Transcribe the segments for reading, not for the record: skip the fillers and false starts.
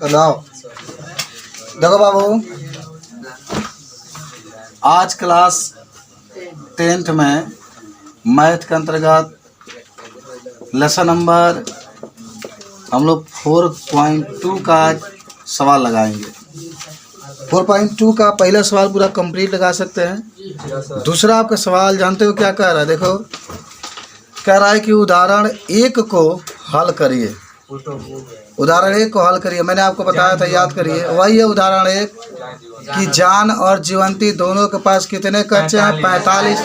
लाओ देखो बाबू, आज क्लास 10th में मैथ के अंतर्गत लेसन नंबर हम लोग 4.2 का सवाल लगाएंगे। 4.2 का पहला सवाल पूरा कंप्लीट लगा सकते हैं। दूसरा आपका सवाल जानते हो क्या कह रहा है? देखो कह रहा है कि उदाहरण 1 को हल करिए। उदाहरण 1 को हल करिए, मैंने आपको बताया था, याद करिए। वही है उदाहरण 1 कि जान और जीवंती दोनों के पास कितने कच्चे हैं? 45।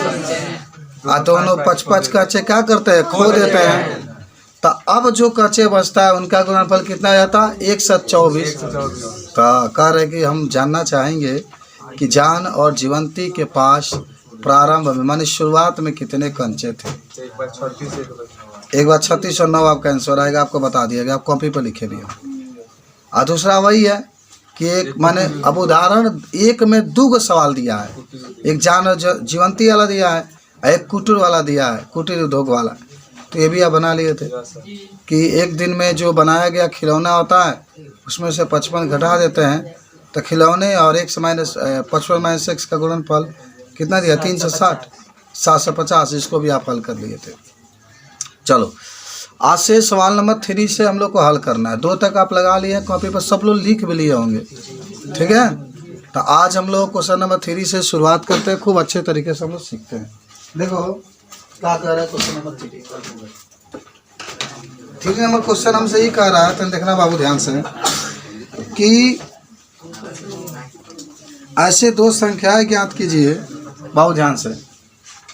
और दोनों 55 कच्चे क्या करते हैं? खो देते हैं। तो अब जो कच्चे बचता है उनका गुणनफल कितना जाता है? 1/24। तो कह रहे कि हम जानना चाहेंगे कि जान और जीवंती के पास प्रारंभ में माने शुरुआत में कितने कंचे थे। एक बार 36 और 9 आपका आंसर आएगा, आपको बता दिया गया, आप कॉपी पर लिखे भी हो। और दूसरा वही है कि एक माने अब उदाहरण 1 में 2 सवाल दिया है। एक जान और जीवंती वाला दिया है, एक कुटीर वाला दिया है, कुटीर उद्योग वाला। तो ये भी आप बना लिए थे कि एक दिन में जो बनाया गया खिलौना होता है उसमें से 55 घटा देते हैं तो खिलौने और 1 से माइनस 55 - 1 का गुणनफल कितना दिया? 360, 750। इसको भी आप हल कर लिए थे। चलो आज से सवाल नंबर 3 से हम लोग को हल करना है। 2 तक आप लगा लिए कॉपी पर, सब लोग लिख भी लिए होंगे, ठीक है। तो आज हम लोग क्वेश्चन नंबर 3 से शुरुआत करते हैं, खूब अच्छे तरीके से हम लोग सीखते हैं। देखो क्या कह रहा है क्वेश्चन नंबर 3 नंबर क्वेश्चन हमसे ही कह रहा है, तो देखना बाबू ध्यान से कि ऐसे 2 संख्याएं ज्ञात कीजिए। बाबू ध्यान से,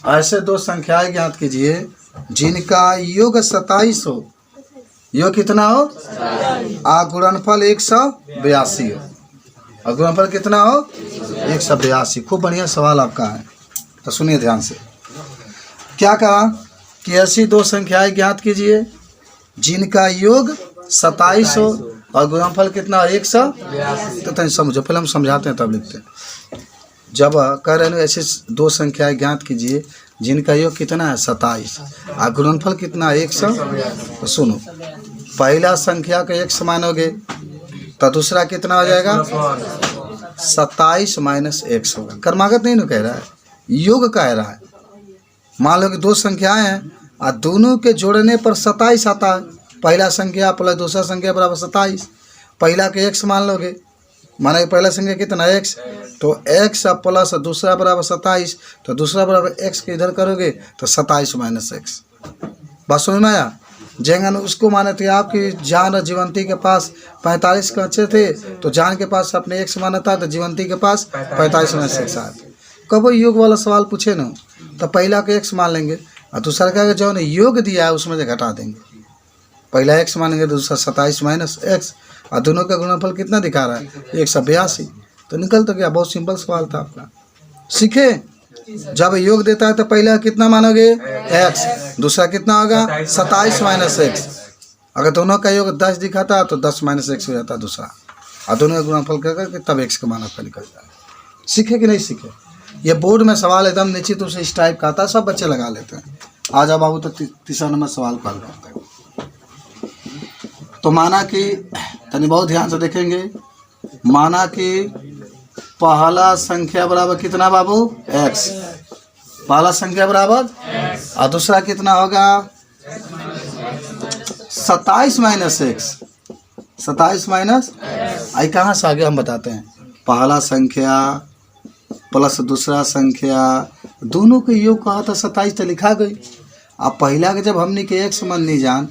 ऐसे 2 संख्याएं ज्ञात कीजिए जिनका योग 27 हो। योग कितना हो? आ गुणनफल 182 हो। और गुणनफल कितना हो? 182। खूब बढ़िया सवाल आपका है, तो सुनिए ध्यान से। क्या कहा कि ऐसी 2 संख्याएं ज्ञात कीजिए जिनका योग 27 हो और गुणनफल कितना? 182। तो तनी समझो, पहले हम समझाते हैं तब लिखते हैं। जब कह रहे हैं ऐसी 2 संख्याएं ज्ञात कीजिए जिनका योग कितना है? 27 और गुणनफल कितना? 100। तो सुनो, पहला संख्या का 1 मानोगे तो दूसरा कितना हो जाएगा? 27 - 1 होगा। क्रमागत नहीं ना कह रहा है, योग कह रहा है। मान लो कि 2 संख्याएं हैं और दोनों के जोड़ने पर 27 आता है। पहला संख्या प्लस दूसरा संख्या बराबर 27। पहला के 1 मान लोगे, माना कि पहला संख्या कितना? x, तो x प्लस दूसरा बराबर 27, तो दूसरा बराबर x के इधर करोगे तो 27 - 1। बात समझ में आया? जेंगन उसको माने थे आपकी जान और जीवंती के पास 45 कच्चे थे, तो जान के पास अपने x माना था, तो जीवंती के पास 45 - 1 आए। कब योग वाला सवाल पूछे ना तो पहला के x मान लेंगे और दूसरा क्या जो ने योग दिया है उसमें से घटा देंगे। पहला x मानेंगे, दूसरा 27 - 1 और दोनों का गुणनफल कितना दिखा रहा है? 182। तो निकल तो गया। बहुत सिंपल सवाल था आपका। सीखे जब योग देता है तो पहला कितना मानोगे? x, दूसरा कितना होगा? 27 - 1। अगर दोनों का योग 10 दिखाता तो 10 - 1 हो जाता दूसरा, और दोनों का गुणनफल करके तब x का मानक निकल जाए। सीखे कि नहीं सीखे? ये बोर्ड में सवाल एकदम निश्चित रूप से इस टाइप का आता है, सब बच्चे लगा लेते हैं। आ जाओ बाबू, तो 3रा नंबर सवाल को हल करते हैं। तो माना कि तनी बहुत ध्यान से देखेंगे, माना कि पहला संख्या बराबर कितना बाबू? x। पहला संख्या बराबर और दूसरा कितना होगा? 27 - 1। 27 - आई कहाँ से आगे हम बताते हैं। पहला संख्या प्लस दूसरा संख्या दोनों के योग कहा था 27, तो लिखा गई। अब पहला के जब हमने के x मन नहीं जान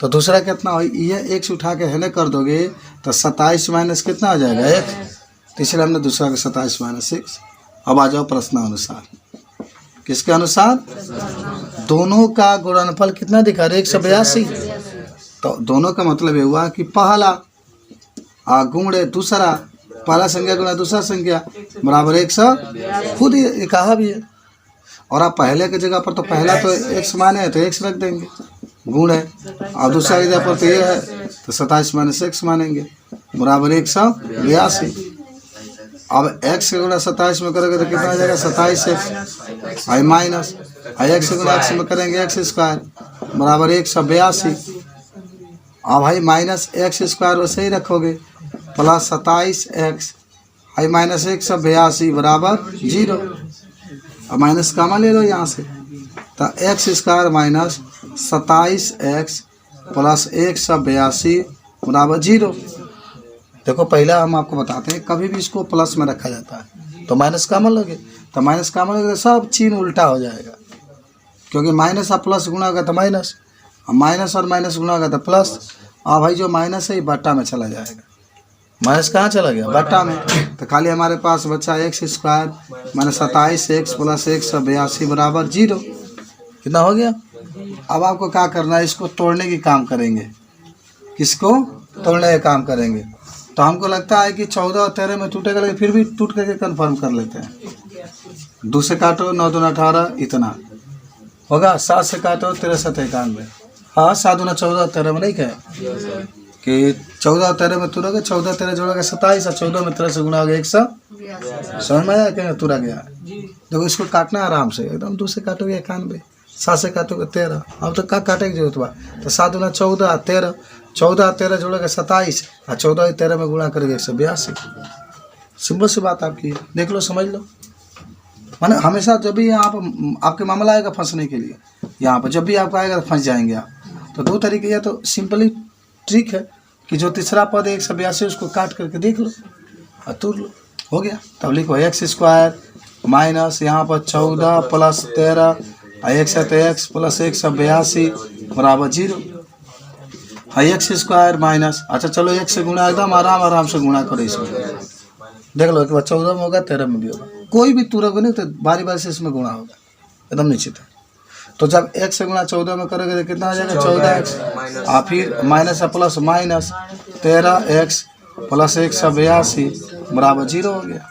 तो दूसरा कितना हो? ये x उठा के हेने कर दोगे तो 27 माइनस कितना हो जाएगा? 1। तो इसलिए हमने दूसरा का 27 - 6। अब आ जाओ प्रश्न अनुसार। किसके अनुसार? दोनों का गुणनफल कितना दिखा रहे? 182। तो दोनों का मतलब ये हुआ कि पहला गुणे दूसरा, पहला संख्या गुणा दूसरा संख्या बराबर 100। खुद ये कहा भी है। और आप पहले की जगह पर तो पहला तो x माने तो x रख देंगे, गुण है, और दूसरा की जगह पर तो ये है तो 27 - 1 मानेंगे बराबर 182। अब x के गुणा 27 में करोगे तो कितना आ जाएगा? 27x आई माइनस x के गुणा x में करेंगे x² बराबर 182। अब भाई -x² वैसे ही रखोगे प्लस 27x आई माइनस 182 बराबर 0। अब माइनस कामा ले लो यहाँ से, तो x square minus 27x plus 182 बराबर 0। देखो पहला हम आपको बताते हैं, कभी भी इसको प्लस में रखा जाता है तो माइनस कामा लोगे, तो माइनस कामा लोगे तो सब चिन्ह उल्टा हो जाएगा, क्योंकि माइनस और प्लस गुणा होगा तो माइनस, और माइनस और माइनस गुणा होगा तो प्लस। और भाई जो माइनस है ये बट्टा में चला जाएगा। माइनस कहाँ चला गया? बट्टा में। तो खाली हमारे पास बच्चा x square minus 27x plus 182 बराबर 0। कितना हो गया? अब आपको क्या करना है, इसको तोड़ने की काम करेंगे। किसको? तोड़ने का काम करेंगे। तो हमको लगता है कि 14 और 13 में टूटेगा, लेकिन फिर भी टूट करके कन्फर्म कर लेते हैं। 2 से काटो 9 दूना 18 इतना होगा, 7 से काटो 13 7 91। हाँ 7 दूना 14 13 में नहीं कहे कि 14 और 13 में तुरोगे, 14 13 जोड़ोगे 27 और 14 में 13 से गुणा हो गया 100। समझ में आया क्या? तुरा गया। देखो इसको काटना आराम से, एकदम 2 से काटोगे 91, 7 से काटोगे 13। अब तो क्या काटे की जरूरत बा? तो 7 दूना 14 13, 14 और 13 जोड़ोगे 27 और 14 और 13 में गुणा करेंगे 182। सिंपल सी बात आपकी है, देख लो समझ लो। माने हमेशा जब भी यहाँ पर आपके मामला आएगा फंसने के लिए, यहाँ पर जब भी आपका आएगा तो फंस जाएंगे आप। तो 2 तरीके, या तो सिंपली ट्रिक है कि जो तीसरा पद है 182 उसको काट करके देख लो और तोड़ लो, हो गया। तब लिखो एक्स स्क्वायर माइनस यहाँ पर 14 प्लस 13 और एक्स है तो एक्स प्लस 182 बराबर 0। हाँ एक्स स्क्वायर माइनस, अच्छा चलो एक से गुणा एकदम आराम से गुणा करो इसमें, देख लो एक बार 14 में होगा 13 में भी होगा, कोई भी तुरंत नहीं तो बारी बारी से इसमें गुणा होगा, एकदम निश्चित है। तो जब x से गुणा 14 में करोगे तो कितना आ जाएगा? 14x और फिर minus plus minus 13x plus 182 बराबर 0 हो गया।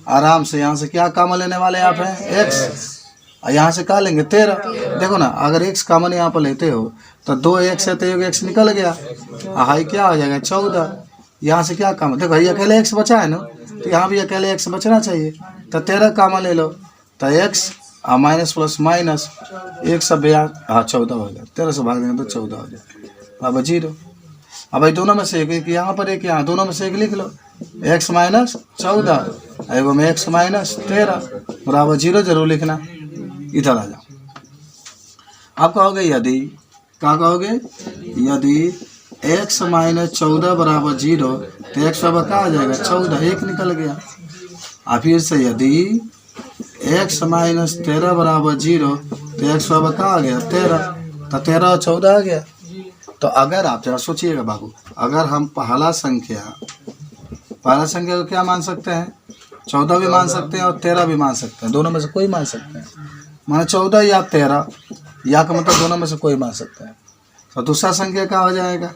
आराम से यहाँ से क्या कामन लेने वाले आप हैं? x, और यहाँ से क्या लेंगे? 13। देखो ना, अगर x कामन यहाँ पर लेते हो तो 2x है तो 1x निकल गया, हाई क्या हो जाएगा? 14। यहाँ से क्या कामन? देखो ये अकेले x बचा है ना, तो यहाँ भी अकेले x बचना चाहिए, तो 13 कामन ले लो तो x और माइनस प्लस माइनस 182, हाँ 14 हो गया, 13 से भाग देंगे तो 14 हो जाएगा बराबर 0। अब भाई दोनों में से एक यहाँ पर एक यहाँ, दोनों में से एक लिख लो, x माइनस 14 एगो में x माइनस 13 बराबर 0 जरूर लिखना। इधर आ जाओ, आप कहोगे यदि, क्या कहोगे? यदि x माइनस 14 बराबर 0 तो x बराबर क्या आ जाएगा? 14, 1 निकल गया। और फिर से यदि x माइनस 13 बराबर 0 तो x बराबर क्या आ गया? 13, तो 13 और 14 आ गया। तो अगर आप जरा सोचिएगा बाबू, अगर हम पहला संख्या को क्या मान सकते हैं? 14 भी मान सकते हैं और 13 भी मान सकते हैं, दोनों में से कोई मान सकते हैं। माने 14 या 13, या का मतलब दोनों में से कोई मान सकता है। तो दूसरा संख्या क्या हो जाएगा?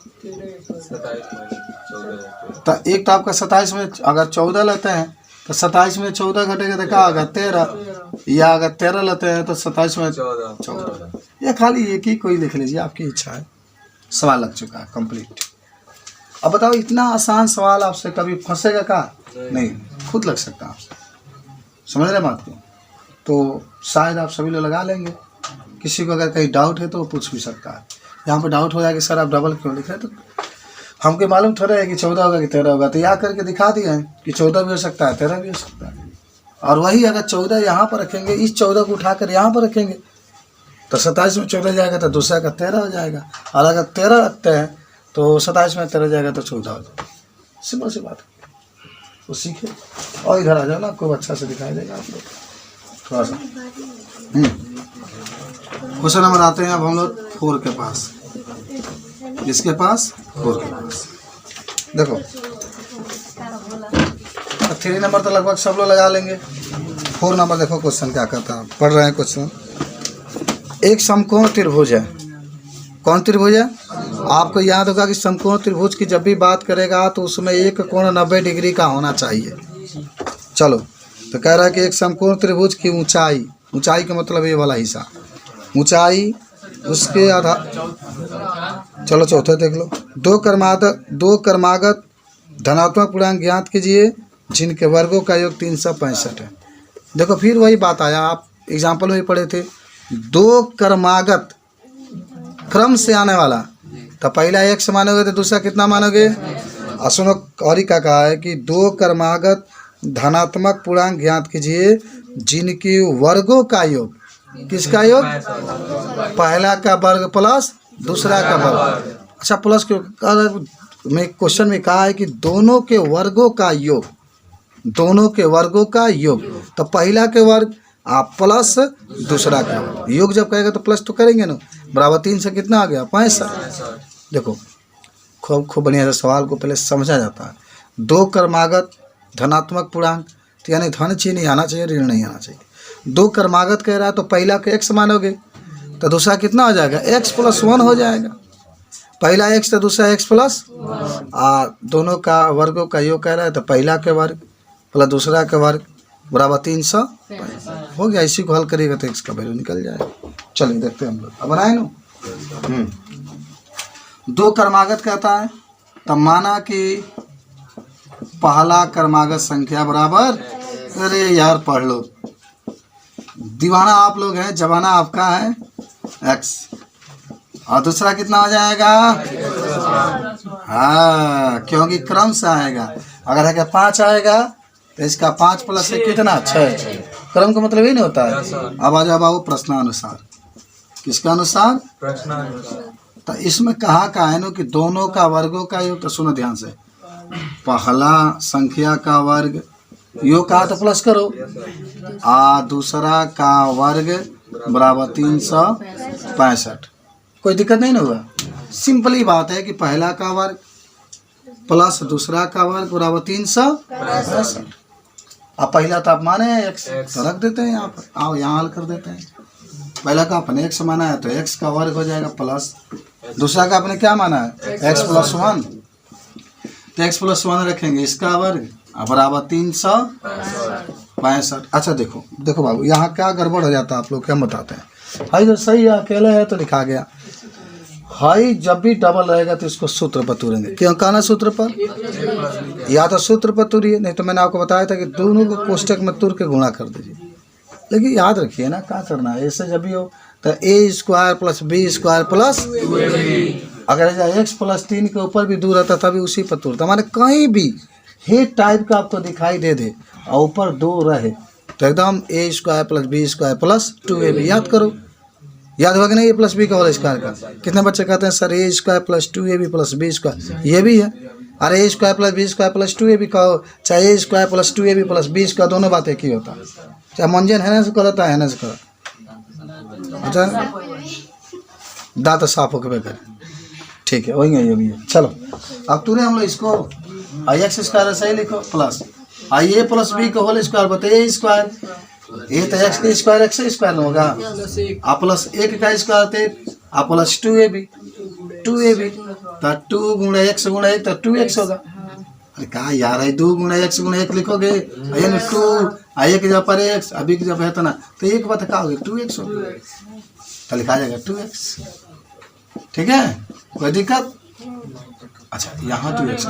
तो एक तो आपका 27 में अगर 14 लेते हैं तो 27 में 14 घटेगा तो क्या होगा? 13, या अगर 13 लेते हैं तो 27 में 14, या खाली एक ही कोई लिख लीजिए, आपकी इच्छा है। सवाल लग चुका है कंप्लीट। अब बताओ, इतना आसान सवाल आपसे कभी फंसेगा का? नहीं, खुद लग सकता है आपसे, समझ रहे बात को? तो शायद आप सभी लोग लगा लेंगे। किसी को अगर कहीं डाउट है तो वो पूछ भी सकता है। यहाँ पर डाउट हो जाए कि सर आप डबल क्यों लिख रहे हैं, तो हमको मालूम थोड़ा है कि 14 होगा कि 13 होगा, तो यहाँ करके दिखा दिए हैं कि 14 भी हो सकता है 13 भी हो सकता है। और वही अगर 14 यहाँ पर रखेंगे, इस 14 को उठाकर यहाँ पर रखेंगे तो 27 में 14 जाएगा तो दूसरा का 13 हो जाएगा, और अगर 13 रखते हैं तो 27 में 13 जाएगा तो 14 हो जाएगा। सिंपल सी बात है, तो सीखे। और इधर आ जाओ ना, आपको अच्छा से दिखाई देगा आप लोग थोड़ा सा। क्वेश्चन नंबर आते हैं अब हम लोग 4 के पास। इसके पास 4 के पास देखो, 3 नंबर तो लगभग सब लोग लगा लेंगे। 4 नंबर देखो क्वेश्चन क्या कहता है, पढ़ रहे हैं क्वेश्चन। एक समकोण त्रिभुज है। कौन त्रिभुज है? आपको याद होगा कि समकोण त्रिभुज की जब भी बात करेगा तो उसमें एक कोण 90 डिग्री का होना चाहिए। चलो, तो कह रहा है कि एक समकोण त्रिभुज की ऊंचाई, ऊंचाई का मतलब ये वाला हिस्सा, ऊंचाई उसके आधार, चलो चौथे देख लो। दो क्रमागत धनात्मक पूर्णांक ज्ञात कीजिए जिनके वर्गों का योग 365 है। देखो फिर वही बात आया, आप एग्जाम्पल में पढ़े थे, 2 क्रमागत क्रम से आने वाला, तो पहला x मानोगे तो दूसरा कितना मानोगे? सुनो और ही क्या कहा है कि दो क्रमागत धनात्मक पूर्णांक ज्ञात कीजिए जिनके वर्गों का योग, किसका योग, पहला का वर्ग प्लस दूसरा का वर्ग। अच्छा प्लस क्यों में क्वेश्चन में कहा है कि दोनों के वर्गों का योग, दोनों के वर्गों का योग, तो पहला के वर्ग आप प्लस दूसरा का योग जब कहेगा तो प्लस तो करेंगे ना, बराबर 3 से कितना आ गया 65। देखो खूब बढ़िया से सवाल को पहले समझा जाता है। दो क्रमागत धनात्मक पूर्णांक, तो यानी धन चाहिए नहीं आना चाहिए, ऋण नहीं आना चाहिए। दो क्रमागत कह रहा है तो पहला के x मानोगे तो दूसरा कितना हो जाएगा x + 1 हो जाएगा। पहला x तो दूसरा x प्लस, दोनों का वर्गों का योग कह रहा है तो पहला के वर्ग प्लस दूसरा के वर्ग बराबर 300 हो गया। इसी को हल करिएगा तो x का वैल्यू निकल जाएगा। चलिए देखते हैं हम लोग, अब बनाए ना। दो क्रमागत कहता है तब माना कि पहला क्रमागत संख्या बराबर, अरे यार पढ़ लो, दीवाना आप लोग हैं, जमाना आपका है x, और दूसरा कितना हो जाएगा, हाँ क्योंकि क्रम से आएगा। अगर है क्या 5 आएगा तो इसका 5 + 1 कितना 6, क्रम का मतलब ही नहीं होता है। अब आ जाओ बाबू प्रश्नानुसार, किसका अनुसार, प्रश्नानुसार। तो इसमें कहा है ना कि दोनों का वर्गों का योग, तो सुनो ध्यान से, पहला संख्या का वर्ग योग कहा तो प्लस करो, दूसरा का वर्ग बराबर 365, कोई दिक्कत नहीं ना हुआ। सिंपली बात है कि पहला का वर्ग प्लस दूसरा का वर्ग बराबर 365। अब पहला तो आप माने x, तो रख देते हैं यहाँ पर, आओ यहाँ हल कर देते हैं। पहला का अपने x माना है तो x का वर्ग हो जाएगा प्लस, दूसरा का आपने क्या माना है x + 1, तो x + 1 रखेंगे, इसका वर्ग बराबर 365। अच्छा देखो देखो बाबू यहाँ क्या गड़बड़ हो जाता है, आप लोग क्या बताते हैं। हाई तो सही है, अकेले है तो लिखा गया। हाई जब भी डबल रहेगा तो इसको सूत्र पर तुरेंगे। क्यों कहना सूत्र पर, या तो सूत्र पर तुरिए, नहीं तो मैंने आपको बताया था कि दोनों को कोष्टक में तुर के गुणा कर दीजिए। लेकिन याद रखिए ना क्या करना है, ऐसे जब भी हो तो a² + b² + अगर x + 3 के ऊपर भी दूर रहता तभी उसी पर तुरता, माने कहीं भी हेड टाइप का आपको दिखाई दे और ऊपर 2 रहे तो एकदम a² + b² + 2ab। याद करो, याद होगा कि नहीं, a + b का होल स्क्वायर का। कितने बच्चे कहते हैं सर a² + 2ab + b², ये भी है। अरे a² + b² + 2ab कहो, चाहे a² + 2ab + b², दोनों बात एक ही होता है। चाहे मंजन है ना से करता है ना से कर, अच्छा दांत साफ होकर बेकर, ठीक है वही है ये भी है। चलो अब तुरे हम लोग इसको x² सही लिखो प्लस a + b का होल स्क्वायर बताइए a², ये तो x का स्क्वायर x² होगा, a + 1 का स्क्वायर थे a + 2ab, 2ab तो 2 × x × 1 तो 2x होगा। अरे कहा यार है 2 × x × 1 लिखोगे, यानी 2 1 की जगह पर x, अभी की जगह है तो ना, तो एक बात क्या होगी 2x होगा, तो लिखा जाएगा 2x। ठीक है, कोई दिक्कत। अच्छा यहाँ 2x,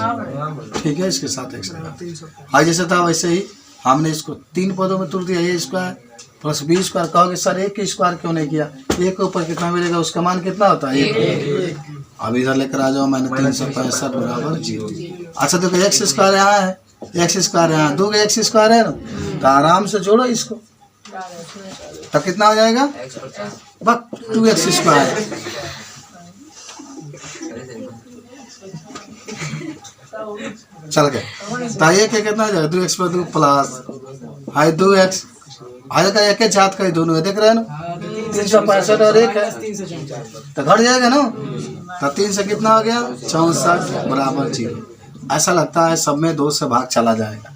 ठीक है, इसके साथ x लगा। जैसे था वैसे ही हमने इसको 3 पदों में तोड़ दिया, a² + b² कहोगे सर एक ही स्क्वायर क्यों नहीं किया, एक के ऊपर कितना मिलेगा, उसका मान कितना होता है 1। अब इधर लेकर आ जाओ, मैंने 365 बराबर 0। अच्छा देखो x² यहाँ है, x² यहाँ, 2 x² है ना, तो आराम से जोड़ो इसको, तो कितना हो जाएगा बस 2x²। चल गए, तो ये क्या कितना हो जाएगा 2x + 2 plus high 2x, high का एक जात का ही दोनों है, देख रहे हैं ना, 365 और 1 है तो घट जाएगा ना, तो 3 से कितना हो गया 64 बराबर 0। ऐसा लगता है सब में 2 से भाग चला जाएगा,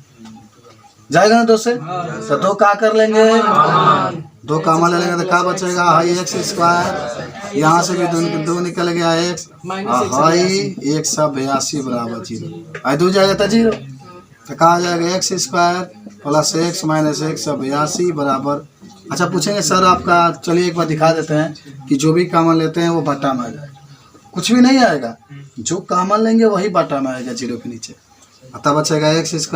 जाएगा ना 2 से, तो 2 का कर लेंगे, 2 कॉमन ले लेंगे तो क्या बचेगा, हाई x², यहाँ से भी 2 निकल गया x, हाई 182 बराबर 0, हाई 2 जाएगा तो 0, तो कहा जाएगा x² + x - 182 बराबर। अच्छा पूछेंगे सर आपका, चलिए एक बार दिखा देते हैं कि जो भी कॉमन लेते हैं वो बट्टा में आ जाए, कुछ भी नहीं आएगा, जो कॉमन लेंगे वही बट्टा में आएगा 0 के नीचे, तब बचेगा x² +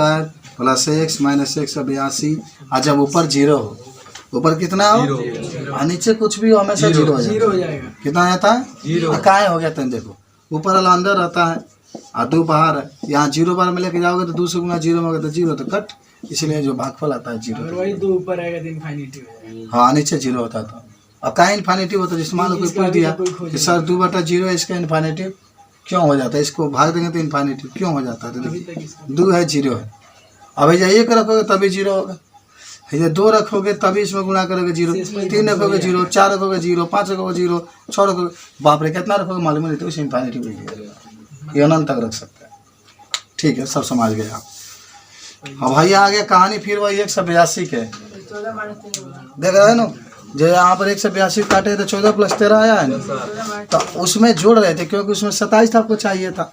x - 182। और जब ऊपर 0 हो, ऊपर कितना हो और नीचे कुछ भी हो हमेशा 0 हो जाएगा। कितना आता है 0, कहाँ हो गया तुम देखो, ऊपर वाला अंदर रहता है और 2 बाहर है, यहाँ 0 बार में लेके जाओगे तो 2 से गुना 0 में होगा तो 0 तो कट, इसलिए जो भागफल आता है 0। अगर वही 2 ऊपर आएगा तो इनफाइनिटी हो जाएगा। हाँ नीचे 0 होता था। अब का इन्फाइनिटी होता है, जिस मान लो कोई पूछ दिया कि सर 2/0 है, इसका इन्फाइनिटी क्यों हो जाता है, इसको भाग देंगे तो इन्फाइनिटी क्यों हो जाता है, तो देखिए 2 है 0 है। अब भैया 1 रखोगे तभी 0 होगा, भैया 2 रखोगे तभी इसमें गुणा करोगे 0, 3 रखोगे 0, 4 रखोगे 0, 5 रखोगे 0, 6 रखोगे, बाप रे कितना रखोगे मालूम नहीं, तो इसे इन्फाइनिटी बोलिए, ये अनंत तक रख सकते हैं। ठीक है, सब समझ गए आप। अब भैया आ गया कहानी फिर वही 182 के, देख रहे हैं ना, जो यहाँ पर 182 काटे तो 14 + 13 आया है ना, तो उसमें जोड़ रहे थे क्योंकि उसमें 27 आपको चाहिए था,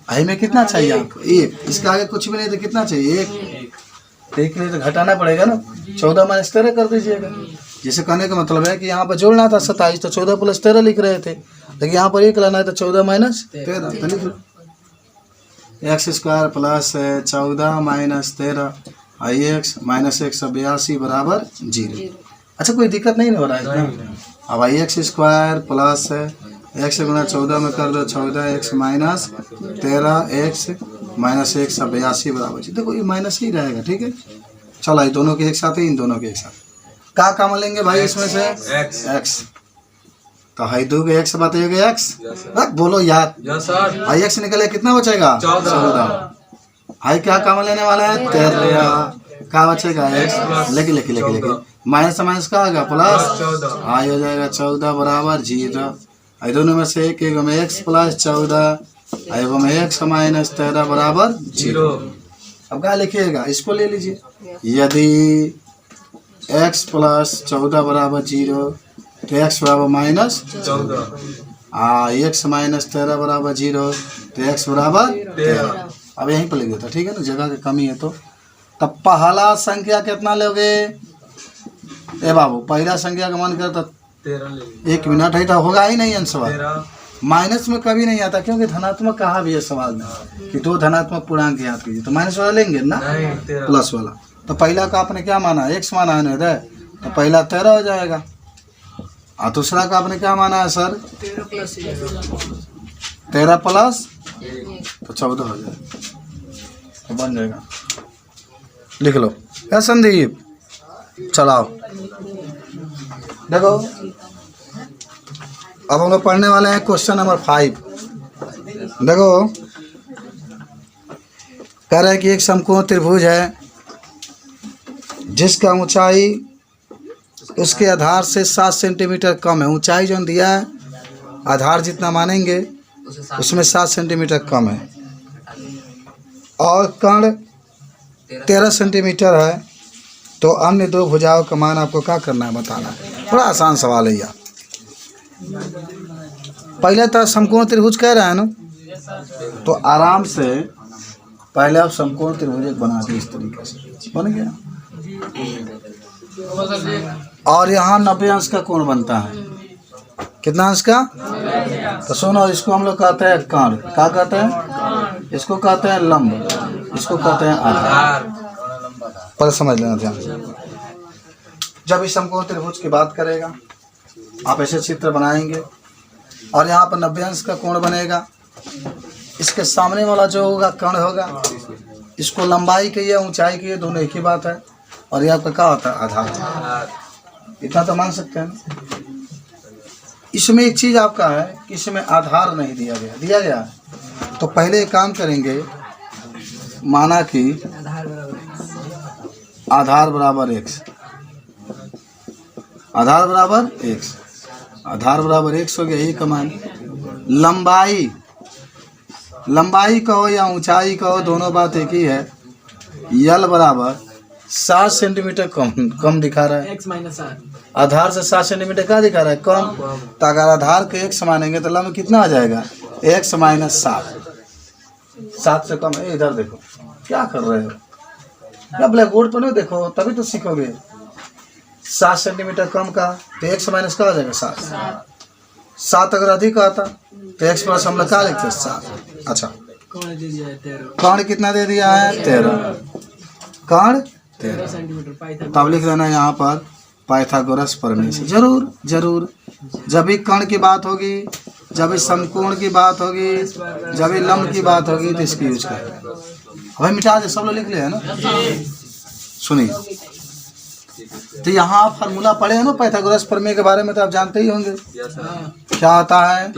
आई में कितना चाहिए आपको 1, इसके आगे कुछ भी नहीं तो कितना चाहिए 1, तो 1 के लिए तो घटाना पड़ेगा ना, 14 - 13 कर दीजिएगा। जिसे कहने का मतलब है कि यहाँ पर जोड़ना था 27 तो 14 + 13 लिख रहे थे, लेकिन यहाँ पर 1 लाना है तो 14 - 13 तो लिख लो, x² + 14 - 13 x - 182 बराबर 0। अच्छा कोई दिक्कत नहीं हो रहा है इसमें। अब x² प्लस x गुना 14 में कर दो 14 x माइनस 13 x माइनस 182 बराबर 0। देखो ये माइनस ही रहेगा, ठीक है। चलो ये दोनों के एक साथ है, इन दोनों के एक साथ क्या काम लेंगे भाई इसमें से x, तो हाई 2 के x बताइएगा x, बोलो यार हाई x निकले कितना बचेगा 14, हाई क्या काम लेने वाला है 13, क्या बचेगा x, लेके माइनस से माइनस का आएगा प्लस, हाई हो जाएगा 14 बराबर 0। आई दोनों में से एक में x + 14 एगो में x - 13 बराबर 0। अब क्या लिखिएगा, इसको ले लीजिए, यदि x + 14 बराबर 0 तो x बराबर -14, x - 13 बराबर 0 तो x बराबर 13। अब यहीं पर लिख देता, ठीक है ना, जगह की कमी है तो। तब पहला संख्या कितना लोगे ए बाबू, पहला संख्या का मन करता 1 मिनट है तो होगा ही नहीं आंसर, माइनस में कभी नहीं आता क्योंकि धनात्मक कहा भी है सवाल में कि 2 धनात्मक पूर्णांक याद कीजिए, तो माइनस वाला लेंगे ना प्लस वाला। तो पहला का आपने क्या माना x माना है ना, तो पहला 13 हो जाएगा, और दूसरा का आपने क्या माना है सर 13 प्लस तो 14 हो जाएगा, तो बन जाएगा, लिख लो क्या संदीप। चलाओ देखो, अब हम लोग पढ़ने वाले हैं क्वेश्चन नंबर 5। देखो कह रहा है कि एक समकोण त्रिभुज है जिसका ऊंचाई उसके आधार से 7 सेंटीमीटर कम है, ऊंचाई जो दिया है आधार जितना मानेंगे उसमें 7 सेंटीमीटर कम है, और कर्ण 13 सेंटीमीटर है, तो अन्य 2 भुजाओं का मान आपको क्या करना है बताना है। बड़ा आसान सवाल है यह। पहले तो समकोण त्रिभुज कह रहा है ना, तो आराम से पहले आप समकोण त्रिभुज बना दिए, इस तरीके से बन गया, और यहाँ 90 अंश का कोण बनता है, कितना अंश का, तो सुनो इसको हम लोग कहते हैं कर्ण, क्या कहते हैं, इसको कहते हैं लंब, इसको कहते हैं आधार, पर समझ लेना ध्यान से। जब इस समकोण त्रिभुज की बात करेगा आप ऐसे चित्र बनाएंगे, और यहाँ पर 90 अंश का कोण बनेगा, इसके सामने वाला जो होगा कर्ण होगा, इसको लंबाई की या ऊंचाई की दोनों एक ही बात है, और ये आपका क्या होता है आधार, इतना तो मान सकते हैं। इसमें एक चीज़ आपका है कि इसमें आधार नहीं दिया गया, तो पहले एक काम करेंगे, माना कि आधार बराबर x, आधार बराबर x, आधार बराबर x हो गया, यही कमान। लंबाई कहो या ऊंचाई कहो दोनों बात एक ही है, यल बराबर 7 सेंटीमीटर कम दिखा रहा है, x - 7 आधार से 7 सेंटीमीटर क्या दिखा रहा है कम, तो अगर आधार के x मानेंगे तो लंब कितना आ जाएगा x - 7, 7 से कम है। इधर देखो क्या कर रहे हो, क्या ब्लैक बोर्ड पर नहीं देखो तभी तो सीखोगे। 7 सेंटीमीटर कम का तो x माइनस का आ जाएगा 7, 7 अगर अधिक आता तो x प्लस हम लोग क्या लिखते 7। अच्छा कर्ण कितना दे दिया है 13, कर्ण 13 सेंटीमीटर, तब लिख देना यहाँ पर पाइथागोरस प्रमेय से। जरूर जब भी कर्ण की बात होगी जब इस समकोण की बात होगी, जब ये लंब की बात होगी तो इसकी यूज करें। भाई मिटा दे, सब लोग लिख ले है ना। सुनिए, तो यहाँ आप फार्मूला पढ़े हैं ना पाइथागोरस प्रमेय के बारे में, तो आप जानते ही होंगे क्या आता है।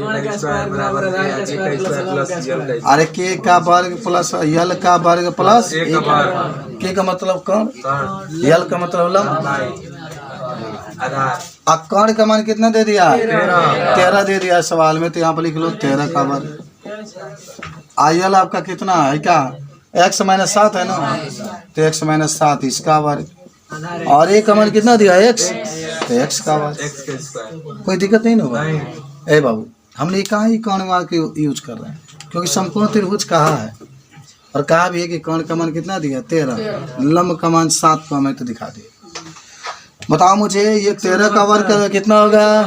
अरे के का वर्ग प्लस यल का वर्ग प्लस के का मतलब कर्ण, यल का मतलब लंब, कर्ण का मान कितना दे दिया, 13 दे दिया सवाल में, तो यहाँ पर लिख लो 13 का वर्ग। आयल आपका कितना है, क्या x माइनस 7 है ना, तो x माइनस 7 इसका वर्ग, और एक का मान कितना दिया x, तो x का वर्ग। कोई दिक्कत नहीं ना होगा। ए बाबू, हमने कहा ही कर्ण मान के यूज कर रहे हैं, क्योंकि समकोण त्रिभुज कहा है, और कहा भी है कि कर्ण का मान कितना दिया 13, लंब का मान 7 को हमें तो दिखा दिया। बताओ मुझे ये 13 का वर्ग कितना होगा,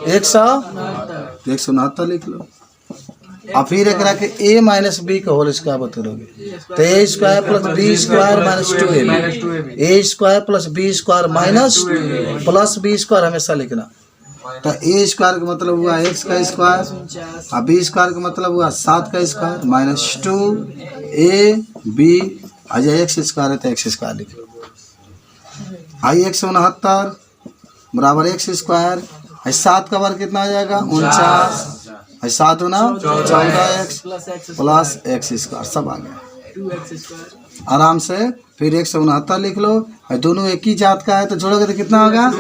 169 लिख लो। और फिर एक रखे a माइनस बी का होल स्क्वायर बतलोगे, तो a square plus b square minus 2ab, a square plus b square minus plus b square हमेशा लिखना। तो a स्क्वायर का मतलब हुआ x का स्क्वायर, और b स्क्वायर का मतलब हुआ 7 का स्क्वायर माइनस 2ab, आज x स्क्वायर है तो x स्क्वायर लिख लो। आई 169 बराबर x स्क्वायर, 7 का वर्ग कितना आ जाएगा 49, 7 गुना 14x प्लस x स्क्वायर, सब आ गया आराम से। फिर 169 लिख लो, और दोनों एक ही जात का है तो जोड़ोगे तो कितना होगा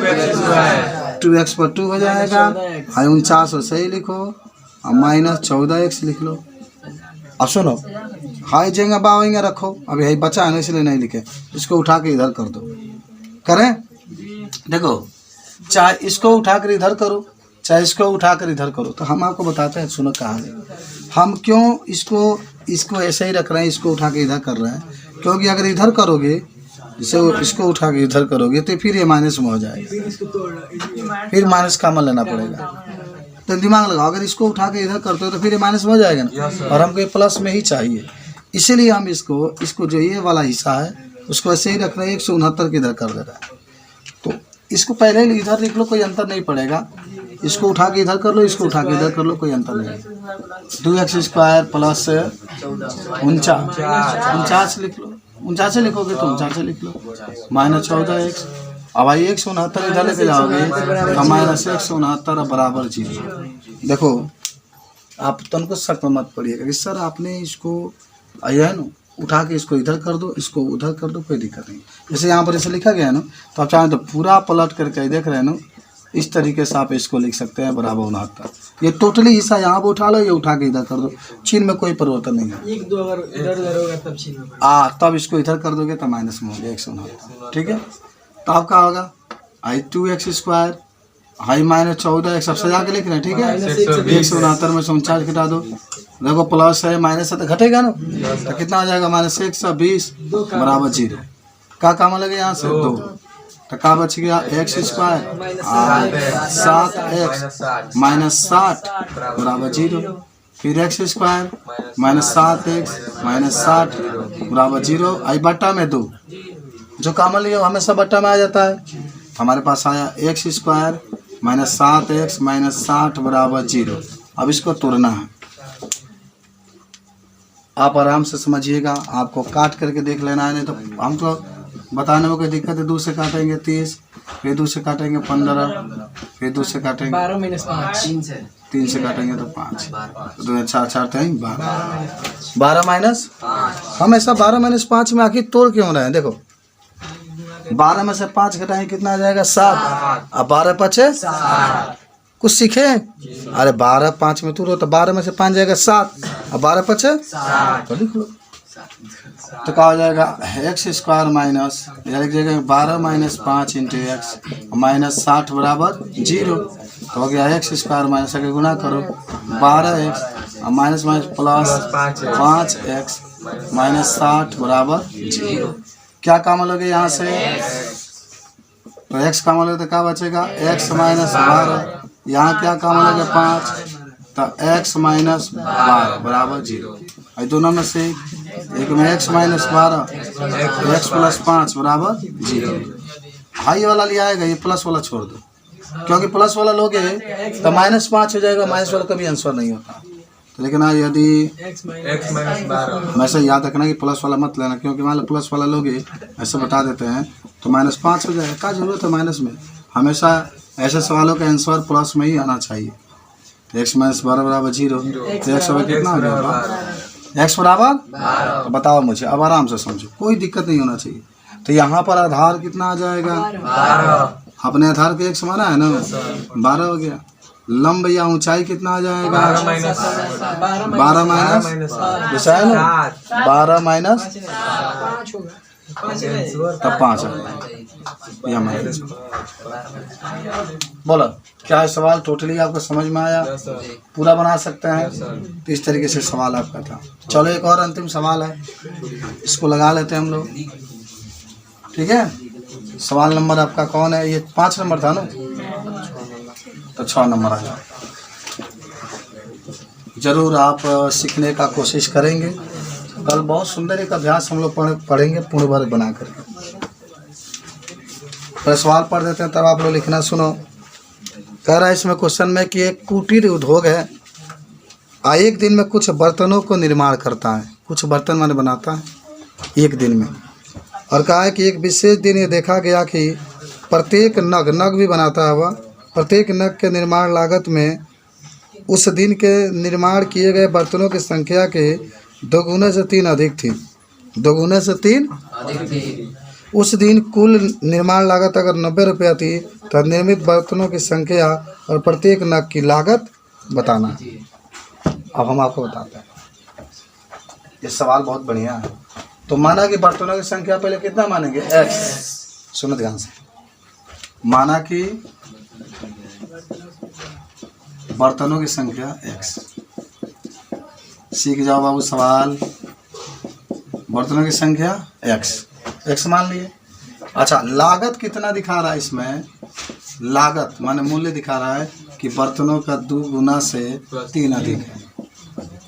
2x पर 2 हो जाएगा, 49 सही लिखो, और माइनस 14x लिख लो। अब सुनो, हाई जेंगा बावेंगे रखो, अभी हाई बचा है ना इसलिए नहीं लिखे, इसको उठा के इधर कर दो। करें, देखो चाहे इसको उठा कर इधर करो, चाहे इसको उठा कर इधर करो, तो हम आपको बताते हैं, सुनो कहानी। हम क्यों इसको ऐसे ही रख रहे हैं, इसको उठा के इधर कर रहे हैं, क्योंकि अगर इधर करोगे, जैसे इसको उठा के इधर करोगे तो फिर ये माइनस में हो जाएगा, फिर माइनस का मान लेना पड़ेगा। तो दिमाग लगाओ, अगर इसको उठा के इधर करते हो तो फिर ये माइनस में हो जाएगा ना, और हमको ये प्लस में ही चाहिए, इसीलिए हम इसको जो ये वाला हिस्सा है उसको ऐसे ही रख रहे हैं, 169 के इधर कर दे रहा है। तो इसको पहले इधर लिख लो, कोई अंतर नहीं पड़ेगा, इसको उठा के इधर कर लो, इसको उठा के इधर कर लो, कोई अंतर नहीं। 2x स्क्वायर प्लस 49 लिख लो, 49 लिखोगे तो 49 लिख लो, माइनस 14x। अब आई 169 इधर लेके जाओगे तो माइनस 169 बराबर 0। देखो आप तुमको शक में मत पड़िएगा कि सर आपने इसको आया है ना, उठा के इसको इधर कर दो, इसको उधर कर दो, कोई दिक्कत नहीं। जैसे यहाँ पर ऐसे लिखा गया है ना, तो आप चाहें तो पूरा पलट करके देख रहे हैं ना, इस तरीके से आप इसको लिख सकते हैं बराबर 69। ये टोटली हिस्सा यहाँ पर उठा लो, ये उठा के इधर कर दो, चिन्ह में कोई परिवर्तन नहीं है। एक दो अगर इधर उधर होगा तब चिन्ह में तब इसको इधर कर दोगे तो माइनस में हो गया 169। ठीक है, तो आपका होगा आई 2x square, high minus 14x, सब सजा के लिख रहे हैं। ठीक है, 169 में 49 घटा दो, देखो प्लस है माइनस है तो घटेगा ना, तो कितना हो जाएगा माइनस 120 बराबर 0। क्या काम लगे यहाँ से 2, तो क्या बच गया x स्क्वायर 7x माइनस 60 बराबर 0। फिर x square minus 7x minus 60 बराबर 0। आई बट्टा में 2, जो कॉमन लिया हमेशा बट्टा में आ जाता है। हमारे पास आया x square minus 7x minus 60 बराबर 0। अब इसको तोड़ना है, आप आराम से समझिएगा, आपको काट करके देख लेना है, नहीं तो हमको बताने में कोई दिक्कत है। 2 से काटेंगे 30, फिर 2 से काटेंगे 15, फिर 2 से काटेंगे 12 माइनस 5, 3 से काटेंगे तो 5, 2 4 4 3 12 माइनस, हमेशा 12 माइनस 5 में आखिर तोड़ क्यों रहे हैं। देखो 12 में से 5 घटाएंगे कितना आ जाएगा 7, अब 12 पचे कुछ सीखे, अरे 12 5 में तोड़ो तो 12 में से 5 जाएगा 7, अब 12 पचे तो लिख लो, तो क्या हो जाएगा x स्क्वायर माइनस, लिख जाएगा 12 माइनस 5 इंटू एक्स माइनस 60 बराबर 0। तो हो गया x स्क्वायर माइनस अगर गुना करो 12x minus minus plus 5x minus 60 बराबर 0। क्या काम लोगे यहाँ से, तो x काम लोगे तो क्या बचेगा x माइनस 12, यहाँ क्या काम लोगे 5, तो x माइनस 12 बराबर 0। और दोनों में से एक में x माइनस 12 x प्लस 5 बराबर 0। हाई वाला लिया आएगा, ये प्लस वाला छोड़ दो, क्योंकि प्लस वाला लोगे तो -5 हो जाएगा, माइनस वाला कभी आंसर नहीं होता। तो लेकिन आज यदि x माइनस 12 हमेशा याद रखना कि प्लस वाला मत लेना, क्योंकि मान लो प्लस वाला लोगे ऐसे बता देते हैं तो -5 हो जाएगा। क्या जरूरत है माइनस में? हमेशा ऐसे सवालों का आंसर प्लस में ही आना चाहिए। तो x माइनस 12 बराबर 0, तो x बराबर कितना हो जाएगा? x बराबर तो बताओ मुझे, अब आराम से समझो, कोई दिक्कत नहीं होना चाहिए। तो यहाँ पर आधार कितना आ जाएगा? 12। अपने आधार के x माना है ना, 12 हो गया। लंब या ऊंचाई कितना आ जाएगा? 12 माइनस जैसा है ना, 12 माइनस 5 होगा, 5 नहीं तब 5 या माइनस। बोलो क्या सवाल टोटली आपको समझ में आया? पूरा बना सकते हैं। तो इस तरीके से सवाल आपका था। चलो एक और अंतिम सवाल है, इसको लगा लेते हैं हम लोग, ठीक है। सवाल नंबर आपका कौन है? ये 5 नंबर था ना, तो 6 नंबर आ जाओ। जरूर आप सीखने का कोशिश करेंगे। कल बहुत सुंदर एक अभ्यास हम लोग पढ़ेंगे पूर्ण वर्ग बना करके। पहले सवाल पढ़ देते हैं, तब आप लोग लिखना सुनो। कह रहा है इसमें क्वेश्चन में कि एक कुटीर उद्योग है, एक दिन में कुछ बर्तनों को निर्माण करता है, कुछ बर्तन मैंने बनाता है एक दिन में। और कहा है कि एक विशेष दिन ये देखा गया कि प्रत्येक नग भी बनाता है वह, प्रत्येक नग के निर्माण लागत में उस दिन के निर्माण किए गए बर्तनों की संख्या के 2 गुने से 3 अधिक थी। 2 गुने से 3 अधिक थी। उस दिन कुल निर्माण लागत अगर 90 रुपया थी तो निर्मित बर्तनों की संख्या और प्रत्येक नग की लागत बताना। अब हम आपको बताते हैं, ये सवाल बहुत बढ़िया है। तो माना कि बर्तनों की संख्या पहले कितना मानेंगे? x। सुनो ध्यान से, माना कि बर्तनों की संख्या x। सीख जाओ बाबू सवाल। बर्तनों की संख्या x मान लिए। अच्छा, लागत कितना दिखा रहा है इसमें? लागत माने मूल्य दिखा रहा है कि बर्तनों का 2 गुना से 3 अधिक है।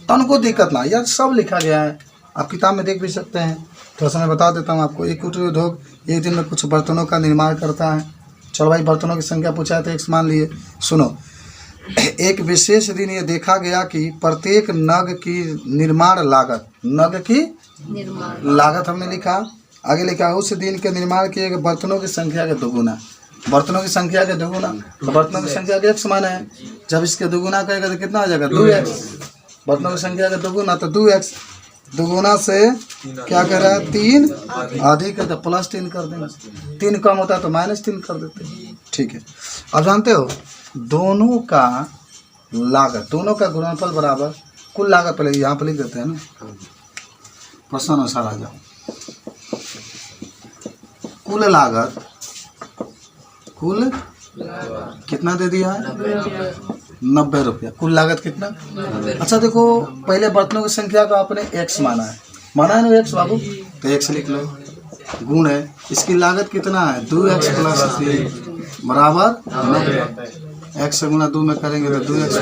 तो उनको दिक्कत ना, यार सब लिखा गया है, आप किताब में देख भी सकते हैं। थोड़ा सा मैं बता देता हूँ आपको। एक कुटीर उद्योग एक दिन में कुछ बर्तनों का निर्माण करता है। चलो भाई, बर्तनों की संख्या पूछा है तो x मान लिए। सुनो, एक विशेष दिन ये देखा गया कि प्रत्येक नग की निर्माण लागत, नग की लागत हमने लिखा, आगे लिखा उस दिन के निर्माण किए गए बर्तनों की संख्या के 2 गुना। बर्तनों की संख्या के 2 गुना, तो बर्तनों की संख्या के x माना है। जब इसके 2 गुना करेगा तो कितना आ जाएगा? 2x। बर्तनों की संख्या के 2 गुना तो 2x। 2 गुना से क्या कर रहा है? 3 अधिक है तो +3 कर देंगे। 3 कम होता है तो -3 कर देते हैं, ठीक है। अब जानते हो दोनों का लागत, दोनों का गुणनफल बराबर कुल लागत। पहले यहाँ पर लिख देते हैं ना, प्रश्न अनुसार आ जाओ। कुल लागत, कुल कितना दे दिया है? 90 रुपया। कुल लागत कितना? अच्छा देखो, पहले बर्तनों की संख्या का आपने x माना है ना x बाबू, तो x लिख लो। गुण है, इसकी लागत कितना है? 2x + 3 बराबर 90। x से गुना 2 में करेंगे तो 2x +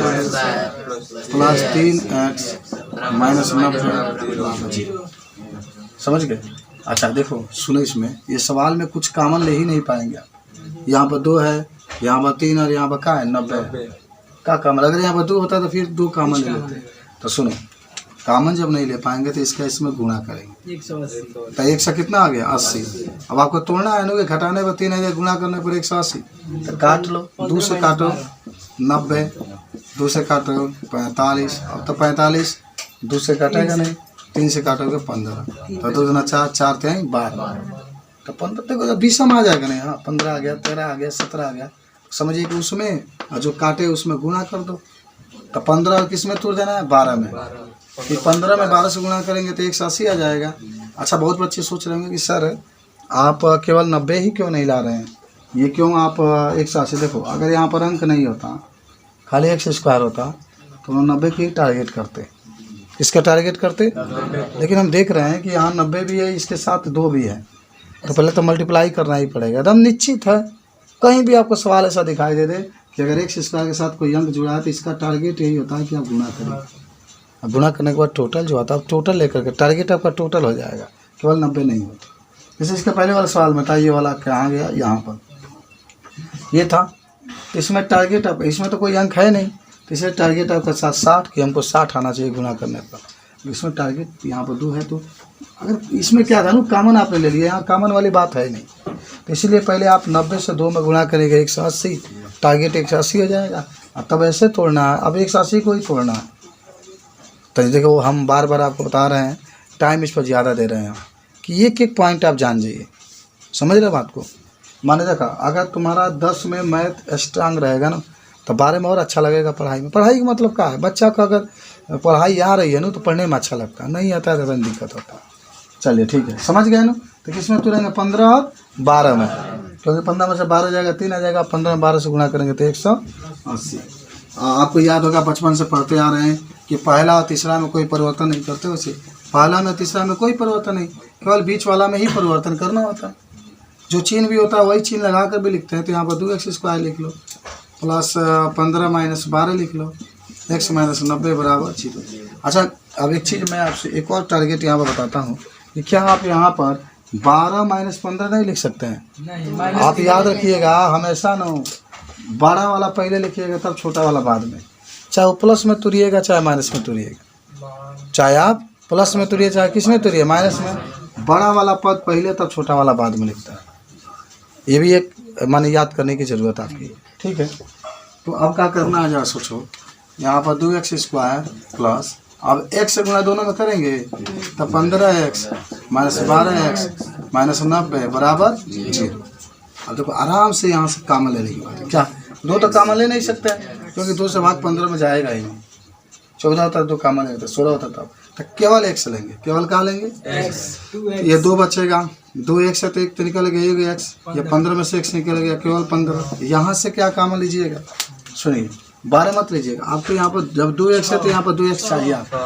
3x - 90। समझ गए? अच्छा देखो सुनो, इसमें ये सवाल में कुछ कॉमन ले ही नहीं पाएंगे आप। यहाँ पर 2 है, यहाँ पर 3 और यहाँ पर क्या है? 90 का कॉमन। अगर यहाँ पर 2 होता तो फिर 2 कॉमन ले लेते। तो सुनो, कॉमन जब नहीं ले पाएंगे तो इसका इसमें गुणा करेंगे। 180 तो 1 से कितना आ गया? 80। अब आपको तोड़ना है ना, कि घटाने पर 3 है, गुणा करने पर 180। तो काट लो, 2 से काटो 90, 2 से काटो 45। अब तो 45 2 से काटेगा नहीं, 3 से काटोगे 15। तो 2 दूना 4, 4 3 12। तो 15 देखो 20 में आ जाएगा नहीं? हाँ, 15 आ गया, 13 आ गया, 17 आ गया। समझिए कि उसमें जो काटे उसमें गुणा कर दो। तो 15 किस में तोड़ देना है? 12 में। फिर 15 में 12 से गुणा करेंगे तो 180 आ जाएगा। अच्छा, बहुत बच्चे सोच रहे होंगे कि सर आप केवल 90 ही क्यों नहीं ला रहे हैं, ये क्यों आप 180? देखो, अगर यहाँ पर अंक नहीं होता, खाली x² होता तो हम 90 की टारगेट करते। इसका टारगेट करते, लेकिन हम देख रहे हैं कि यहाँ 90 भी है, इसके साथ 2 भी है, तो पहले तो मल्टीप्लाई करना ही पड़ेगा। एकदम निश्चित है, कहीं भी आपको सवाल ऐसा दिखाई दे दे कि अगर x² के साथ कोई अंक जुड़ा है तो इसका टारगेट यही होता है कि आप गुणा करें। अब गुणा करने के बाद टोटल जो आता है, टोटल लेकर के टारगेट आपका टोटल हो जाएगा, केवल 90 नहीं होता। जैसे इसका पहले वाला सवाल में था, ये वाला कहाँ गया? यहाँ पर ये था। इसमें टारगेट आप, इसमें तो कोई अंक है नहीं, तो इसलिए टारगेट आपका 60 कि हमको 60 आना चाहिए गुना करने पर। इसमें टारगेट यहाँ पर 2 है, तो अगर इसमें क्या था ना, कॉमन आपने ले लिया, यहाँ कॉमन वाली बात है नहीं, तो इसीलिए पहले आप 90 से 2 में गुना करेंगे 180, टारगेट 180 हो जाएगा, और तब ऐसे तोड़ना है। अब 180 को ही तोड़ना है। तो देखो हम बार बार आपको बता रहे हैं, टाइम इस पर ज़्यादा दे रहे हैं कि एक एक पॉइंट आप जान जाइए, समझ रहे बात को। माने देखा, अगर तुम्हारा 10 में मैथ स्ट्रांग रहेगा ना, तो 12 में और अच्छा लगेगा पढ़ाई में। पढ़ाई का मतलब क्या है, बच्चा का अगर पढ़ाई आ रही है ना तो पढ़ने में अच्छा लगता है, नहीं आता है तो दिक्कत होता है। चलिए ठीक है, समझ गए ना। तो किस में तुरेंगे, 15 और 12 में, क्योंकि 15 में से 12 जाएगा 3 आ जाएगा, 15 में 12 से गुना करेंगे तो 180। आपको याद होगा बचपन से पढ़ते आ रहे हैं कि पहला और तीसरा में कोई परिवर्तन नहीं करते, वैसे पहला में तीसरा में कोई परिवर्तन नहीं, केवल बीच वाला में ही परिवर्तन करना होता है। जो चिन्ह भी होता है वही चिन्ह लगा कर भी लिखते हैं। तो यहाँ पर 2x² लिख लो, प्लस 15 माइनस 12 लिख लो, x माइनस 90 बराबर 0। अच्छा, अब एक चीज़ मैं आपसे एक और टारगेट यहाँ पर बताता हूँ कि क्या आप यहाँ पर 12 माइनस 15 नहीं लिख सकते हैं? नहीं, आप याद रखिएगा हमेशा ना, बड़ा वाला पहले लिखिएगा तब छोटा वाला बाद में, चाहे वो प्लस में तुरिएगा चाहे माइनस में तुरिएगा, चाहे आप प्लस में तुरिए चाहे किस में तुरिए माइनस में, बड़ा वाला पद पहले तब छोटा वाला बाद में लिखता है। ये भी एक माने याद करने की ज़रूरत आपकी, ठीक है। तो अब क्या करना है जरा सोचो, यहाँ पर 2x² प्लस, अब x से गुना दोनों में करेंगे तब 15x माइनस 12x माइनस 90 बराबर 0। अब देखो आराम से यहाँ से कामन लेने की बात है। क्या 2 तो कामन ले नहीं सकते क्योंकि 2 से भाग 15 में जाएगा ही नहीं। 14 होता है 2 कामन लेते, 16 होता तब, तो केवल x लेंगे, केवल कहाँ लेंगे x। ये 2 बचेगा, 2x से तो 1 तो निकल गया x, ये 15 में से x निकल गया केवल 15। यहाँ से क्या कामन लीजिएगा, सुनिए 12 मत लीजिएगा। आपको यहाँ पर जब 2x है तो यहाँ पर 2x चाहिए आपको,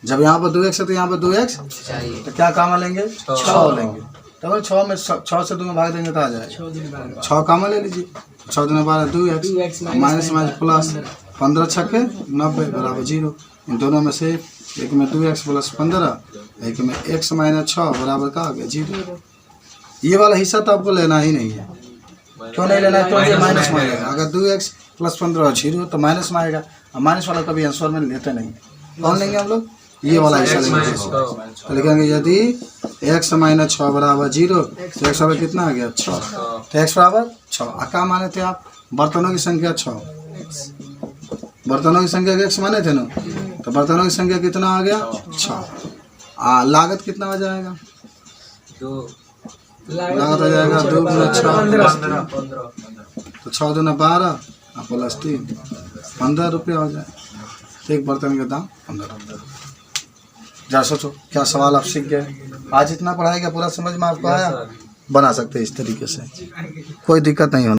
जब यहाँ पर 2x है तो यहाँ पर 2x चाहिए, तो क्या कामन लेंगे 6 लेंगे। तब 6 में 6 से 2 में भाग देंगे तो आ जाएगा 6 कामन ले लीजिए। 6 दूनी 12 2x माइनस माइनस प्लस 15 छक्के 90 बराबर 0। इन दोनों में से एक में 2x प्लस 15, एक में x माइनस 6 बराबर का आ गया 0। ये वाला हिस्सा तो आपको लेना ही नहीं है। क्यों नहीं लेना है, क्योंकि माइनस में आएगा। अगर 2x प्लस 15 0 तो माइनस में आएगा, और माइनस वाला कभी आंसर में लेते नहीं। कौन लेंगे हम लोग, ये वाला हिस्सा लेंगे। तो लिखेंगे यदि x माइनस 6 बराबर 0 तो x बराबर कितना आ गया 6, तो x बराबर 6। क्या माने थे आप, बर्तनों की संख्या 6, बर्तनों की संख्या x माने थे ना, तो बर्तनों की संख्या कितना आ गया 6। लागत कितना आ जाएगा, लागत आ जाएगा 2 × 6 तो 6 दूना 12 प्लस 3 15 रुपये हो जाए। एक बर्तन का दाम 15 रुपये। जरा सोचो क्या सवाल आप सीख गए। आज इतना पढ़ाई का पूरा समझ में आपको आया, बना सकते हैं इस तरीके से, कोई दिक्कत नहीं होना।